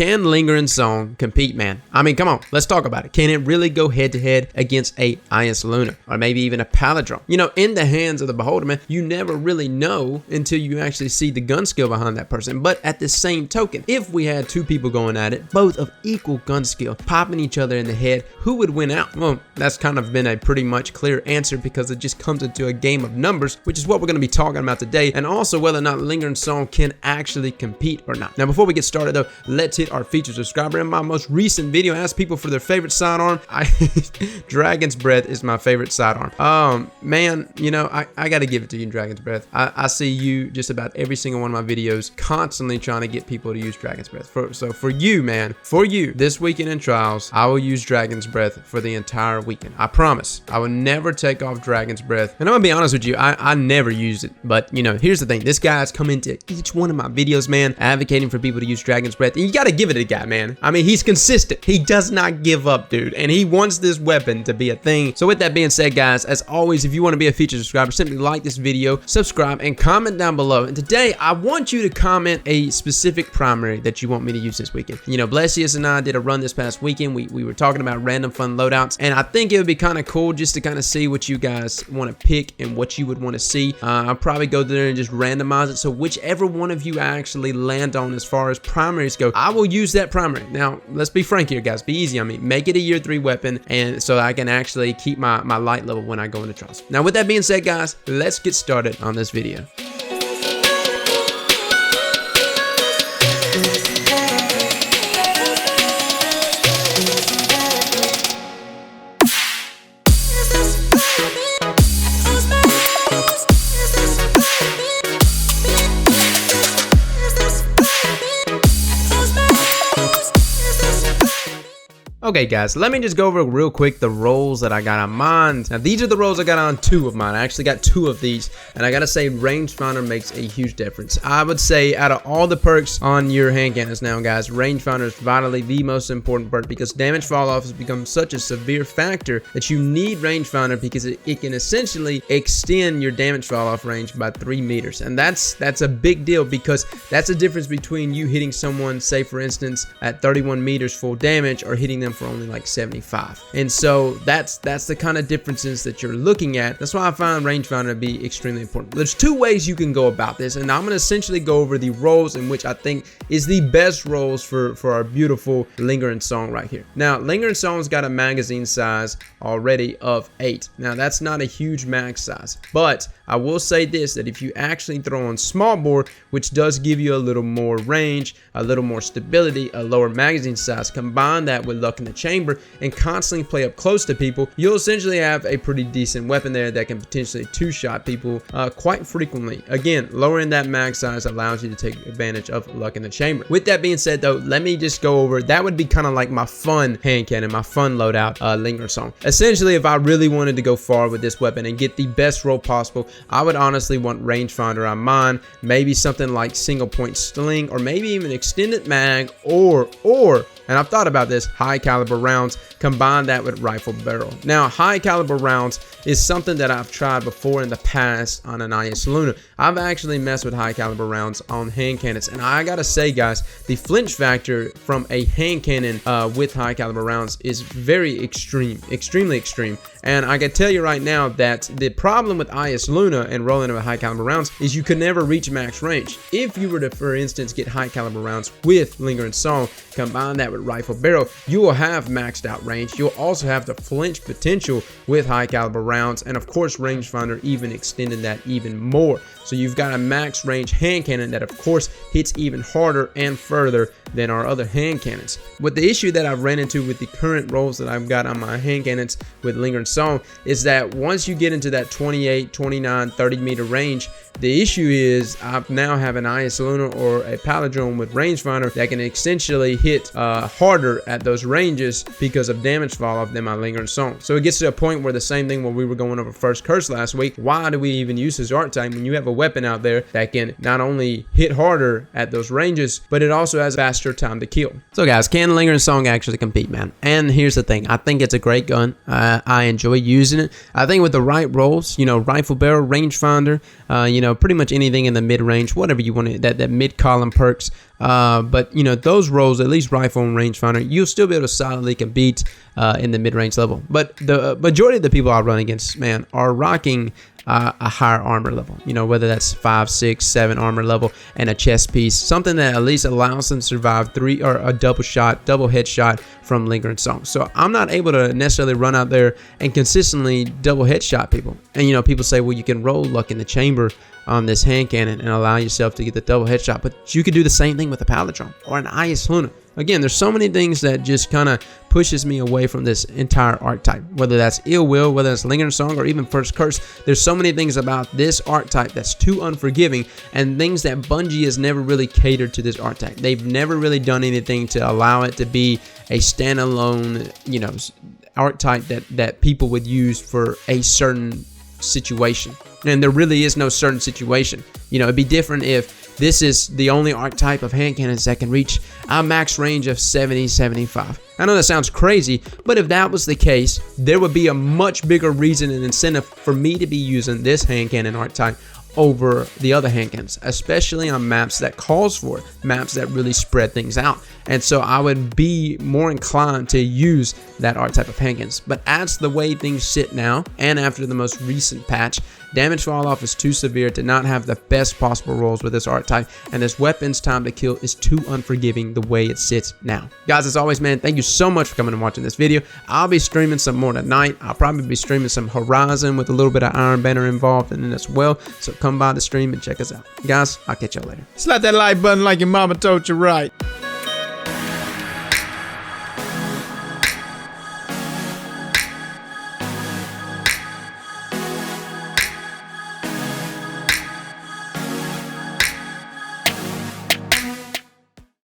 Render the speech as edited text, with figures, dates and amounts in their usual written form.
can Linger and Song compete, man? I mean, come on, let's talk about it. Can it really go head to head against a IS Luna or maybe even a Palindrome? You know, in the hands of the beholder, man, you never really know until you actually see the gun skill behind that person. But at the same token, if we had two people going at it, both of equal gun skill, popping each other in the head, who would win out? Well, that's kind of been a pretty much clear answer because it just comes into a game of numbers, which is what we're going to be talking about today, and also whether or not Linger and Song can actually compete or not. Now, before we get started though, let's hit our featured subscriber. In my most recent video, I asked people for their favorite sidearm. Dragon's Breath is my favorite sidearm. Man, you know, I got to give it to you, Dragon's Breath. I see you just about every single one of my videos constantly trying to get people to use Dragon's Breath. So for you, man, for you, this weekend in Trials, I will use Dragon's Breath for the entire weekend. I promise. I will never take off Dragon's Breath. And I'm gonna be honest with you, I never used it. But, you know, here's the thing. This guy's come into each one of my videos, man, advocating for people to use Dragon's Breath. And you got to give it a guy, man. I mean, he's consistent. He does not give up, dude. And he wants this weapon to be a thing. So with that being said, guys, as always, if you want to be a featured subscriber, simply like this video, subscribe, and comment down below. And today, I want you to comment a specific primary that you want me to use this weekend. You know, Blessius and I did a run this past weekend. We were talking about random fun loadouts, and I think it would be kind of cool just to kind of see what you guys want to pick and what you would want to see. I'll probably go there and just randomize it. So whichever one of you actually land on as far as primaries go, I will use that primary. Now, let's be frank here, guys. Be easy on me. Make it a year 3 weapon, and so I can actually keep my light level when I go into trials. Now, with that being said, guys, let's get started on this video. Okay, guys, let me just go over real quick the rolls that I got on mine. Now, these are the rolls I got on 2 of mine. I actually got 2 of these, and I gotta say, rangefinder makes a huge difference. I would say out of all the perks on your hand cannons now, guys, rangefinder is vitally the most important perk because damage fall off has become such a severe factor that you need rangefinder because it can essentially extend your damage fall off range by 3 meters, and that's a big deal because that's the difference between you hitting someone, say for instance, at 31 meters full damage or hitting them for only like 75. And so that's the kind of differences that you're looking at. That's why I find rangefinder to be extremely important. There's 2 ways you can go about this, and I'm going to essentially go over the roles in which I think is the best roles for our beautiful Linger and Song right here. Now, Linger and Song's got a magazine size already of 8. Now, that's not a huge max size, but I will say this, that if you actually throw on small bore, which does give you a little more range, a little more stability, a lower magazine size, combine that with luck in the chamber and constantly play up close to people, you'll essentially have a pretty decent weapon there that can potentially 2-shot people quite frequently. Again, lowering that mag size allows you to take advantage of luck in the chamber. With that being said though, let me just go over, that would be kind of like my fun hand cannon, my fun loadout, Linger Song. Essentially, if I really wanted to go far with this weapon and get the best roll possible, I would honestly want rangefinder on mine, maybe something like single point sling, or maybe even extended mag, or and I've thought about this, high caliber rounds, combine that with rifle barrel. Now, high caliber rounds is something that I've tried before in the past on an IS Luna. I've actually messed with high caliber rounds on hand cannons, and I gotta say, guys, the flinch factor from a hand cannon with high caliber rounds is very extremely extreme. And I can tell you right now that the problem with IS Luna and rolling with high caliber rounds is you could never reach max range. If you were to, for instance, get high caliber rounds with Linger and Song, combine that with rifle barrel, you will have maxed out range. You'll also have the flinch potential with high caliber rounds, and of course rangefinder even extended that even more. So you've got a max range hand cannon that of course hits even harder and further than our other hand cannons. But the issue that I've ran into with the current rolls that I've got on my hand cannons with Linger and Song is that once you get into that 28, 29, 30 meter range, the issue is I now have an IS Luna or a Palindrome with rangefinder that can essentially hit harder at those ranges because of damage fall off than my Linger and Song. So it gets to a point where the same thing when we were going over first curse last week, why do we even use his art time when you have a weapon out there that can not only hit harder at those ranges, but it also has fast faster time to kill. So guys, can Lingering Song actually compete, man? And here's the thing, I think it's a great gun. I enjoy using it. I think with the right rolls, you know, rifle barrel, rangefinder, you know, pretty much anything in the mid-range, whatever you want to, that mid-column perks. But you know, those rolls, at least rifle and rangefinder, you'll still be able to solidly compete in the mid-range level. But the majority of the people I run against, man, are rocking a higher armor level, you know, whether that's 5, 6, 7 armor level and a chest piece, something that at least allows them to survive 3 or a double headshot from Lingering Song. So I'm not able to necessarily run out there and consistently double headshot people. And you know, people say, well, you can roll luck in the chamber on this hand cannon and allow yourself to get the double headshot, but you could do the same thing with a palindrome or an IS Luna. Again, there's so many things that just kind of pushes me away from this entire archetype, whether that's Ill Will, whether it's Lingering Song, or even First Curse. There's so many things about this archetype that's too unforgiving, and things that Bungie has never really catered to this archetype. They've never really done anything to allow it to be a standalone, you know, archetype that people would use for a certain situation. And there really is no certain situation. You know, it'd be different if this is the only archetype of hand cannons that can reach a max range of 70-75. I know that sounds crazy, but if that was the case, there would be a much bigger reason and incentive for me to be using this hand cannon archetype over the other hand cannons, especially on maps that calls for it, maps that really spread things out. And so I would be more inclined to use that archetype of hand cannons. But as the way things sit now, and after the most recent patch, damage fall off is too severe to not have the best possible rolls with this archetype, and this weapon's time to kill is too unforgiving the way it sits now. Guys, as always, man, thank you so much for coming and watching this video. I'll be streaming some more tonight. I'll probably be streaming some Horizon with a little bit of Iron Banner involved in it as well. So come by the stream and check us out. Guys, I'll catch y'all later. Slap that like button like your mama told you right.